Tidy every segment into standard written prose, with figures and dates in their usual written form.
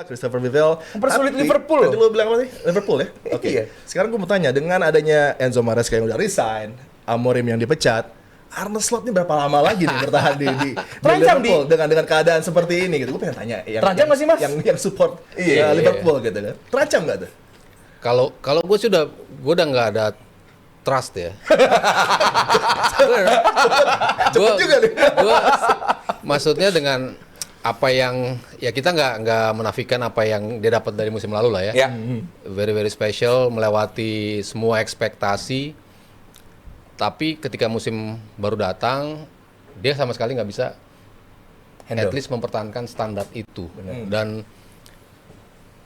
Christopher Vivell mempersulit Liverpool. Tadi lo bilang apa sih? Liverpool ya? Oke. Iya. Sekarang gue mau tanya, dengan adanya Enzo Maresca yang udah resign, Amorim yang dipecat, Arne Slot ini berapa lama lagi nih bertahan di Terancam Liverpool dengan keadaan seperti ini gitu? Gue pengen tanya Terancam nggak sih, Mas? Yang support Liverpool gitu kan? Terancam nggak tuh? Kalau gue udah nggak ada trust ya. Cepet juga nih. Gue maksudnya dengan apa yang ya kita nggak menafikan apa yang dia dapat dari musim lalu lah ya. Very very special, melewati semua ekspektasi. Tapi ketika musim baru datang, dia sama sekali nggak bisa at least mempertahankan standar itu. Dan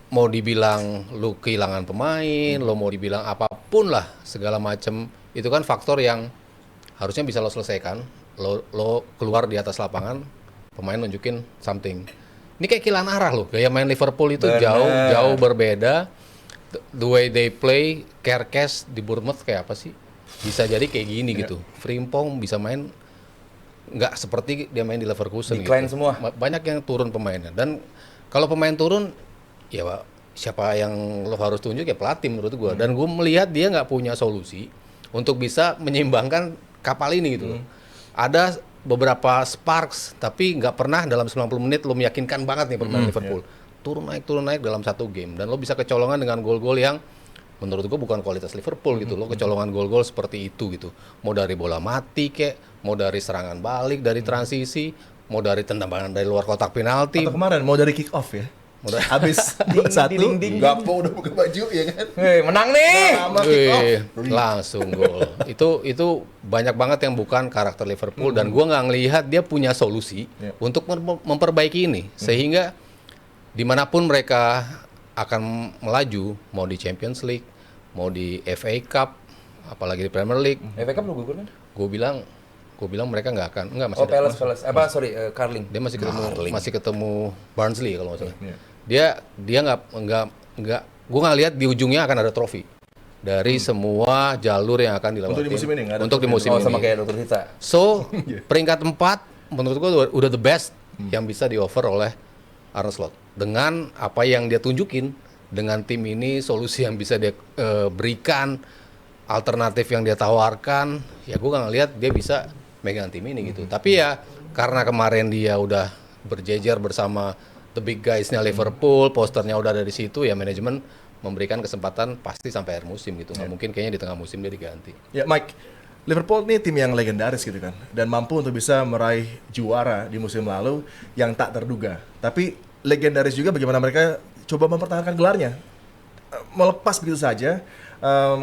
mau dibilang lu kehilangan pemain, lo mau dibilang apapun lah, segala macem, itu kan faktor yang harusnya bisa lo selesaikan. Lo keluar di atas lapangan, pemain nunjukin something. Ini kayak kehilangan arah loh. Gaya main Liverpool itu jauh berbeda. The way they play, Kerkes di Bournemouth kayak apa sih? Bisa jadi kayak gini gitu. Frimpong bisa main nggak seperti dia main di Leverkusen. Decline gitu. semua. Banyak yang turun pemainnya. Dan kalau pemain turun, ya Pak, siapa yang lo harus tunjuk ya pelatih menurut gue. Dan gue melihat dia nggak punya solusi untuk bisa menyeimbangkan kapal ini gitu. Ada beberapa sparks, tapi nggak pernah dalam 90 menit lo meyakinkan banget nih permainan Liverpool. Turun naik dalam satu game. Dan lo bisa kecolongan dengan gol-gol yang menurut gue bukan kualitas Liverpool gitu. Lo kecolongan gol-gol seperti itu gitu. Mau dari bola mati kek, mau dari serangan balik, dari transisi, mau dari tendangan dari luar kotak penalti. Atau kemarin mau dari kick off ya? Habis 2-1, Gakpo udah buka baju ya kan? Menang nih. Sama kick off. Langsung gol. Itu banyak banget yang bukan karakter Liverpool dan gua nggak ngelihat dia punya solusi untuk memperbaiki ini sehingga dimanapun mereka akan melaju, mau di Champions League, mau di FA Cup, apalagi di Premier League. FA Cup lu gugur kan? Gue bilang mereka nggak akan, masih Palace. Carling. dia masih ketemu Barnsley kalau nggak salah. Dia nggak, gue nggak lihat di ujungnya akan ada trofi dari semua jalur yang akan dilewati. Untuk di musim ini nggak ada Untuk di musim ini. Sama kayak Dr. Hita. So peringkat 4 menurut gue udah the best yang bisa di offer oleh Arne Slot dengan apa yang dia tunjukin dengan tim ini, solusi yang bisa dia berikan, alternatif yang dia tawarkan, ya gue nggak lihat dia bisa megang tim ini gitu. Tapi ya karena kemarin dia udah berjejer bersama the big guys-nya Liverpool, posternya udah ada di situ, ya manajemen memberikan kesempatan pasti sampai akhir musim gitu. Nggak mungkin kayaknya di tengah musim dia diganti. Ya Mike, Liverpool ini tim yang legendaris gitu kan, dan mampu untuk bisa meraih juara di musim lalu yang tak terduga. Tapi legendaris juga bagaimana mereka coba mempertahankan gelarnya, melepas begitu saja.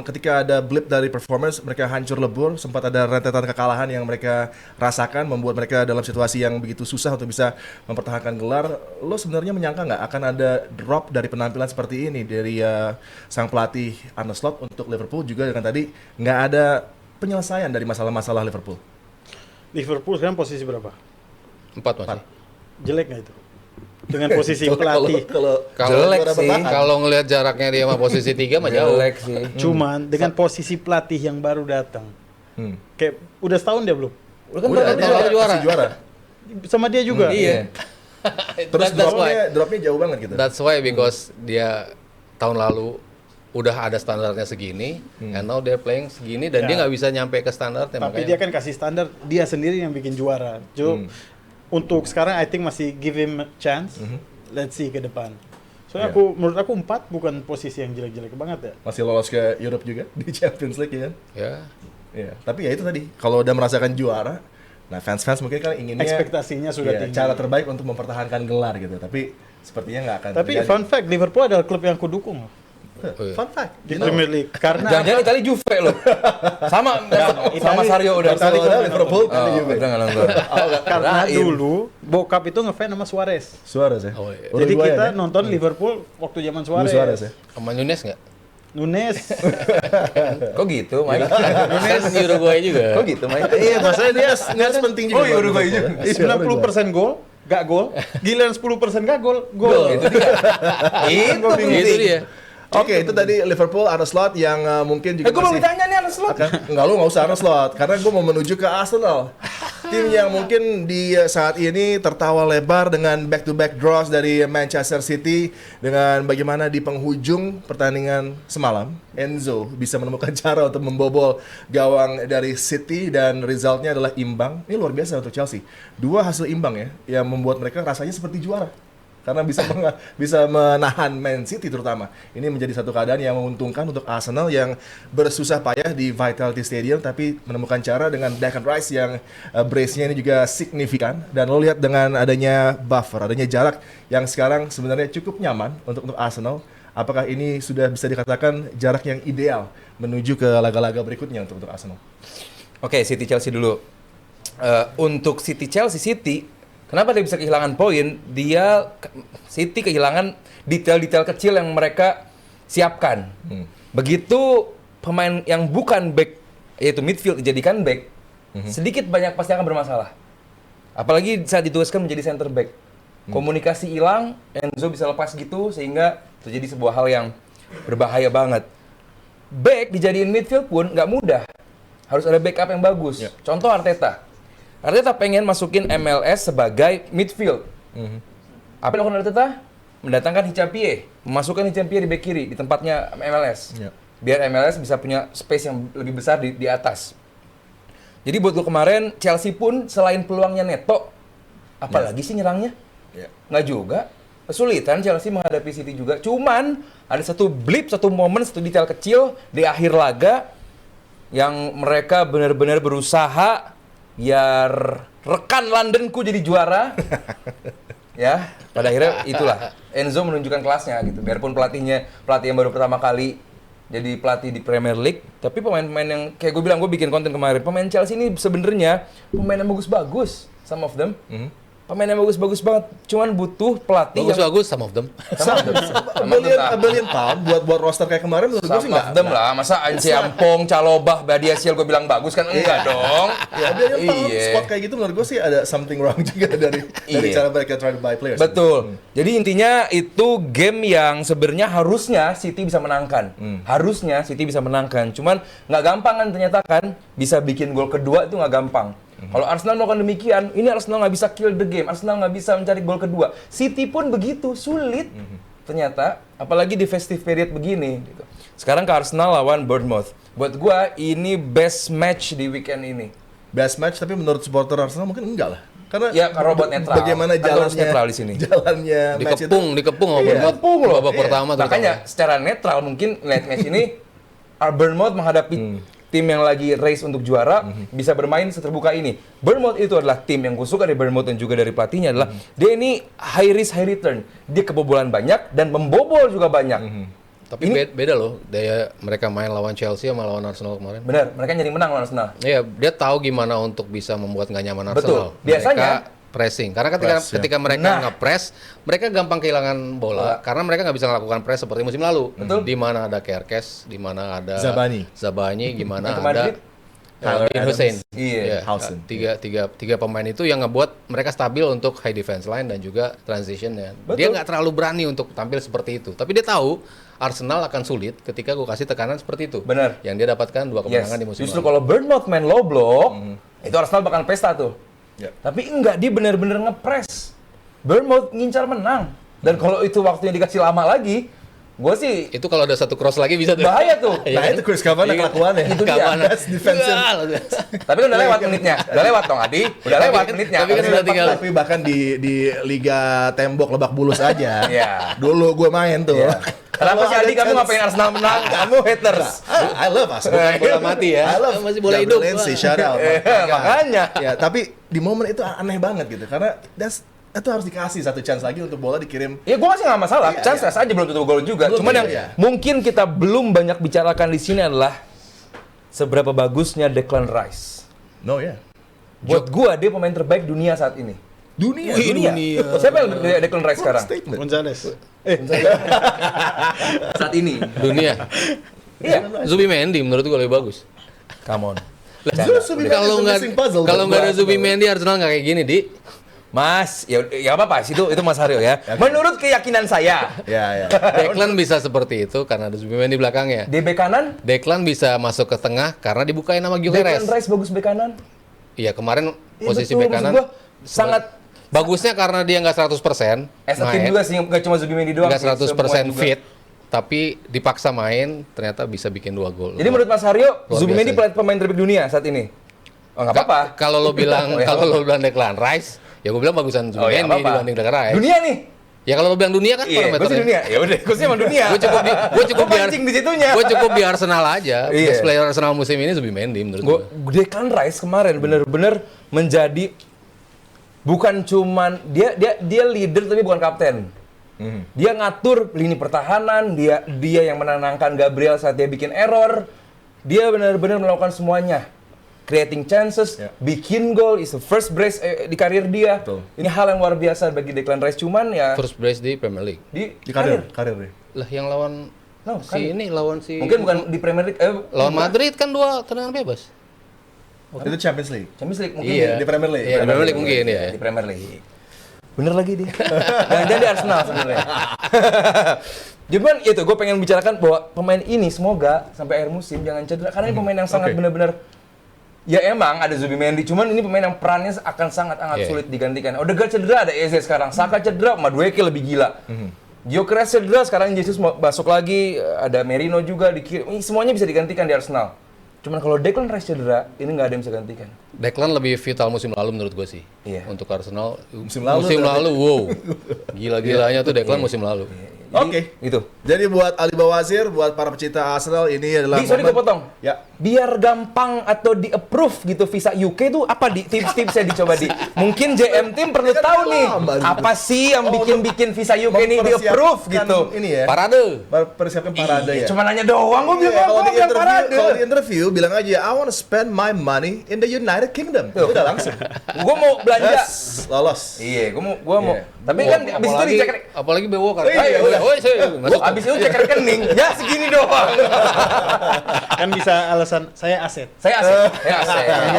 Ketika ada blip dari performance, mereka hancur lebur, sempat ada rentetan kekalahan yang mereka rasakan, membuat mereka dalam situasi yang begitu susah untuk bisa mempertahankan gelar. Lo sebenarnya menyangka nggak akan ada drop dari penampilan seperti ini dari sang pelatih Arne Slot untuk Liverpool, juga dengan tadi nggak ada penyelesaian dari masalah-masalah Liverpool? Liverpool sekarang posisi berapa? 4 masih. Jelek nggak itu? Dengan posisi pelatih. Jelek sih. Kalau ngelihat jaraknya dia sama posisi 3 mah jauh. Jelek sih. Cuman dengan posisi pelatih yang baru datang. Kayak udah setahun dia belum? Udah juara. Sama dia juga. Iya. Terus dropnya jauh banget gitu. That's why because dia tahun lalu udah ada standarnya segini, and now they're playing segini dan dia nggak bisa nyampe ke standarnya. Tapi dia kan kasih standar, dia sendiri yang bikin juara. Untuk sekarang I think masih give him a chance. Let's see ke depan. Soalnya menurut aku 4 bukan posisi yang jelek-jelek banget ya. Masih lolos ke Europe juga di Champions League ya kan? Ya. Tapi ya itu tadi, kalau udah merasakan juara, nah fans mungkin kan inginnya ekspektasinya sudah tinggi. Cara terbaik untuk mempertahankan gelar gitu. Tapi sepertinya nggak akan. Tapi fun fact, Liverpool adalah klub yang aku dukung. Fun fact Di Premier League. Karena jangan-jangan Itali Juve loh. sama Sario udah. Itali Liverpool, Juve. Udah nggak nonton. Karena dulu bokap itu ngefans sama Suarez. Suarez ya. Jadi kita nonton Liverpool waktu zaman Suarez. Ya. Sama Nunes nggak? Nunes. Kok gitu, Mike? Nunes di Uruguay juga. Kok gitu, Mike? Iya, maksudnya dia nggak sepenting juga. Oh iya, Uruguay juga. 90% gol, gak gol. Giliran 10% gak gol. Itu dia. Itu dia. Oke, itu tadi Liverpool Arne Slot yang mungkin juga Gue mau ditanya nih Arne Slot. Enggak, lu nggak usah Arne Slot karena gue mau menuju ke Arsenal. Tim yang mungkin di saat ini tertawa lebar dengan back-to-back draws dari Manchester City, dengan bagaimana di penghujung pertandingan semalam Enzo bisa menemukan cara untuk membobol gawang dari City dan resultnya adalah imbang. Ini luar biasa untuk Chelsea. 2 hasil imbang ya yang membuat mereka rasanya seperti juara. Karena bisa menahan Man City terutama. Ini menjadi satu keadaan yang menguntungkan untuk Arsenal yang bersusah payah di Vitality Stadium tapi menemukan cara dengan Declan Rice yang brace-nya ini juga signifikan. Dan lo lihat dengan adanya buffer, adanya jarak yang sekarang sebenarnya cukup nyaman untuk Arsenal. Apakah ini sudah bisa dikatakan jarak yang ideal menuju ke laga-laga berikutnya untuk Arsenal? Oke, City Chelsea dulu. Untuk City kenapa dia bisa kehilangan poin? City kehilangan detail-detail kecil yang mereka siapkan. Begitu pemain yang bukan back, yaitu midfield dijadikan back, sedikit banyak pasti akan bermasalah. Apalagi saat ditugaskan menjadi center back. Komunikasi hilang, Enzo bisa lepas gitu, sehingga terjadi sebuah hal yang berbahaya banget. Back dijadiin midfield pun nggak mudah. Harus ada backup yang bagus. Contoh Arteta pengen masukin MLS sebagai midfield. Apa yang dilakukan Arteta? Mendatangkan Hicham-Pie, memasukkan Hicham-Pie di bek kiri di tempatnya MLS. Biar MLS bisa punya space yang lebih besar di atas. Jadi buat gue kemarin Chelsea pun selain peluangnya Neto, apalagi sih nyerangnya? Nggak juga. Kesulitan Chelsea menghadapi City juga. Cuman ada satu momen, satu detail kecil di akhir laga yang mereka benar-benar berusaha biar rekan Londonku jadi juara. Ya, pada akhirnya itulah Enzo menunjukkan kelasnya gitu. Biarpun pelatih yang baru pertama kali jadi pelatih di Premier League, tapi pemain-pemain yang kayak gue bilang, gue bikin konten kemarin, pemain Chelsea ini sebenarnya pemain yang bagus-bagus, some of them. Pemain yang bagus-bagus banget, cuman butuh pelatih Bagus-bagus, some of them. A billion pound buat roster kayak kemarin menurut gue sih some of them lah. Masa Anci Ampong, Calobah, Badia Sial gue bilang bagus kan? Enggak dong. Ya, billion pound spot kayak gitu menurut gue sih ada something wrong juga dari cara mereka try to buy players. Betul. Jadi intinya itu game yang sebenarnya harusnya City bisa menangkan. Cuman nggak gampang kan ternyata kan. Bisa bikin gol kedua itu nggak gampang. Kalau Arsenal melakukan demikian, ini Arsenal nggak bisa kill the game. Arsenal nggak bisa mencari gol kedua. City pun begitu, sulit. Ternyata, apalagi di festive period begini. Gitu. Sekarang ke Arsenal lawan Bournemouth. Buat gua, ini best match di weekend ini. Best match, tapi menurut supporter Arsenal mungkin enggak lah. Karena buat netral. Bagaimana jalannya netral di sini. Jalannya match itu Dikepung loh. Babak pertama tuh. Makanya secara netral mungkin lihat match ini Bournemouth menghadapi tim yang lagi race untuk juara bisa bermain seterbuka ini. Bournemouth itu adalah tim yang gue suka dari Bournemouth dan juga dari pelatihnya adalah dia ini high risk high return. Dia kebobolan banyak dan membobol juga banyak. Tapi beda loh daya mereka main lawan Chelsea sama lawan Arsenal kemarin. Benar, mereka nyari menang lawan Arsenal. Iya, dia tahu gimana untuk bisa membuat nggak nyaman Betul. Arsenal. Biasanya mereka pressing. Karena ketika mereka nge-press, mereka gampang kehilangan bola karena mereka nggak bisa melakukan press seperti musim lalu. Di mana ada Kerkes, di mana ada Zabani, gimana ada Alvin Hussein. Iya, tiga pemain itu yang ngebuat mereka stabil untuk high defense line dan juga transitionnya. Dia nggak terlalu berani untuk tampil seperti itu. Tapi dia tahu Arsenal akan sulit ketika gue kasih tekanan seperti itu. Benar. Yang dia dapatkan 2 kemenangan di musim Justru lalu. kalau Bournemouth main low block, itu Arsenal bakal pesta tuh. Tapi enggak, dia benar-benar ngepres. Bournemouth ngincar menang. Dan kalau itu waktunya dikasih lama lagi, gue sih itu kalau ada satu cross lagi bisa tuh. bahaya tuh. Nah itu Chris Kavanagh kelakuannya. Itu dia. Best defensive. Tapi kan udah lewat menitnya. Udah lewat dong Adi. Udah lewat menitnya. Tapi kan udah tinggal. Tapi bahkan di Liga Tembok Lebak Bulus aja. Iya. Dulu gue main tuh. Kenapa sih Adi kamu ngapain Arsenal menang? Kamu haters. I love Arsenal. Bola mati ya. I love masih bola hidup. Shout out. Makanya. Ya, tapi di momen itu aneh banget gitu karena itu harus dikasih satu chance lagi untuk bola dikirim. Ya gue masih nggak masalah. Chance aja belum tentu gol juga. Cuman yang mungkin kita belum banyak bicarakan di sini adalah seberapa bagusnya Declan Rice. No ya. Buat gue dia pemain terbaik dunia saat ini. Dunia. Siapa yang Declan Rice sekarang? Gonzales. Saat ini. Dunia. Iya. Zubimendi menurut gue lebih bagus. Come on. Kalau nggak ada Zubimendi Arsenal nggak kayak gini, Di. Mas, ya apa-apa, itu Mas Haryo ya. Menurut keyakinan saya, Ya, ya. Declan bisa seperti itu karena ada Zubimendi di belakangnya. di bek kanan, Declan bisa masuk ke tengah karena dibukain sama Declan Gyökeres. Rice bagus bek kanan. Iya, kemarin Iya, posisi betul, bek maksud kanan gua sangat bagusnya karena dia nggak 100% tim juga sih, nggak cuma Zubimendi doang. nggak sih, 100% semua juga. fit, tapi dipaksa main ternyata bisa bikin 2 gol. Jadi menurut Mas Haryo, Luar Zubimendi biasa. pemain terbaik dunia saat ini. Oh, nggak apa-apa. Kalau lo bilang Oh, ya, kalau lo bilang Declan Rice, ya gue bilang bagusan Oh, ya, Zubimendi apa-apa. dibanding Declan Rice. Dunia nih. Ya kalau lo bilang dunia kan Iya, gue sih parameternya. dunia. Ya udah, gue sih emang dunia. Gue cukup Gua mancing di situnya. Gue cukup di Arsenal aja. Iya. Best player Arsenal musim ini Zubimendi menurut gue. Declan Rice kemarin bener-bener menjadi bukan cuman dia leader tapi bukan kapten. Dia ngatur lini pertahanan, dia yang menenangkan Gabriel saat dia bikin error. Dia benar-benar melakukan semuanya. Creating chances, bikin gol, is the first brace di karir dia. Betul. Ini hal yang luar biasa bagi Declan Rice, cuman ya First brace di Premier League. Di karir deh. Lah yang lawan No, lawan si mungkin bukan di Premier League. lawan Madrid kan 2 tendangan bebas. Itu Champions League. Champions League mungkin Iya. Di Premier League. Iya, di Premier League mungkin ya. Di Premier League. Bener lagi dia. Jangan-jangan di Arsenal sebenarnya. Cuman itu gue pengen bicarakan bahwa pemain ini semoga sampai akhir musim jangan cedera karena ini pemain yang sangat Oke. benar-benar ya emang ada Zubimendi, cuman ini pemain yang perannya akan sangat-sangat Iya. sulit digantikan. Odegaard cedera, ada Eze sekarang. Saka cedera, Madueke lebih gila. Gyökeres cedera, sekarang Jesus masuk lagi, ada Merino juga di kiri. Ini semuanya bisa digantikan di Arsenal. Cuman kalau Declan Rice cedera, ini nggak ada yang bisa gantikan. Declan lebih vital musim lalu menurut gue sih. Iya. Untuk Arsenal Musim lalu wow. Gila-gilanya tuh Declan musim lalu. Oke. Itu. Jadi buat Ali Bawazir, buat para pecinta Arsenal ini adalah Sorry gue potong. Ya. Biar gampang atau di-approve gitu visa UK tuh apa di tips-tipsnya dicoba di. Mungkin JM Team perlu Kan tahu nih lama gitu. apa sih yang bikin visa UK ini di-approve Mempersiapkan gitu. Ini ya. Parade. Persiapkan parade ya. Cuma nanya doang gue Iya, bilang kalau di bilang interview, parade. kalau di interview bilang aja I want to spend my money in the United Kingdom. Udah langsung. Gue mau belanja. Yes, lolos. Iya, gue mau. Iya. Tapi kan abis itu dicek. apalagi Bewo kan. Iya, Ayo, udah. woi, masuk. Abis itu cek rekening. Ya segini doang. Kan bisa alasan saya aset. Saya aset.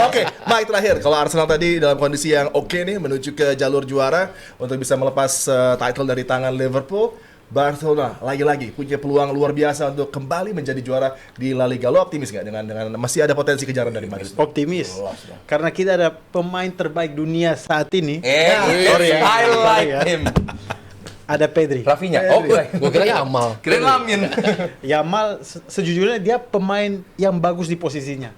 Oke, Mike terakhir. Kalau Arsenal tadi dalam kondisi yang oke nih menuju ke jalur juara untuk bisa melepas title dari tangan Liverpool, Barcelona lagi-lagi punya peluang luar biasa untuk kembali menjadi juara di La Liga. Lo optimis nggak dengan masih ada potensi kejaran dari Madrid? Optimis. Karena kita ada pemain terbaik dunia saat ini. Sorry, I like ya. him. Ada Pedri. Rafinya. Oh, Gue kira Yamal. keren Lamin. Yamal sejujurnya dia pemain yang bagus di posisinya.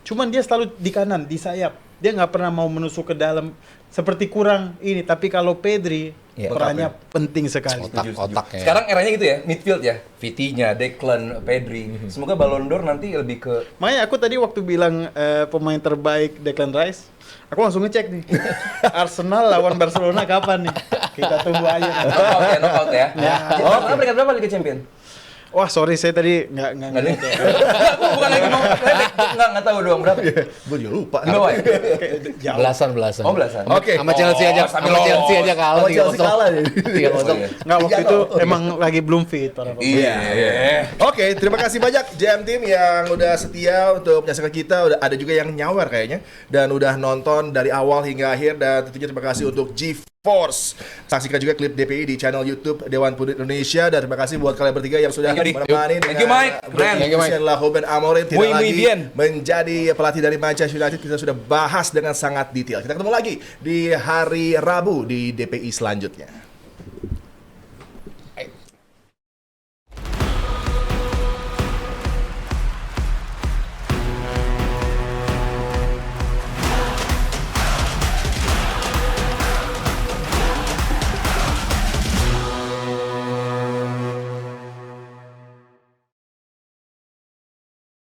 Cuman dia selalu di kanan, di sayap. Dia nggak pernah mau menusuk ke dalam. Seperti kurang ini. Tapi kalau Pedri, perannya penting sekali. Otaknya. Sekarang eranya gitu ya, midfield ya. Vitinha, Declan, Pedri. Semoga Ballon d'Or nanti lebih ke Makanya aku tadi waktu bilang pemain terbaik Declan Rice, aku langsung ngecek nih. Arsenal lawan Barcelona kapan nih? Kita tunggu aja. knockout ya. Oh, karena peringkat berapa Liga Champion? Wah, sorry saya tadi nggak Nggak ngeliat nih. ya. Aku bukan lagi mau ledek, nggak tahu doang berapa. Gue juga lupa. Di bawah ya? Jauh. Belasan. Oh, belasan. Oke. Sama Chelsea aja, sambil sama Chelsea aja kalah Sama Chelsea kalah ya. 3-0. Nggak, waktu itu emang lagi belum fit para pemain. Iya. Oke, terima kasih banyak JM Team yang udah setia untuk menyaksikan kita. Udah ada juga yang nyawer kayaknya dan udah nonton dari awal hingga akhir dan tentunya terima kasih untuk G-Force. Saksikan juga klip DPI di channel YouTube Dewan Pundit Indonesia dan terima kasih buat kalian bertiga yang sudah Thank you, Di. menemani Thank you, Mike. Keren. Thank you, Mike. adalah Ruben Amorim tidak Muy, muy lagi bien. menjadi pelatih dari Manchester United. Kita sudah bahas dengan sangat detail. Kita ketemu lagi di hari Rabu di DPI selanjutnya.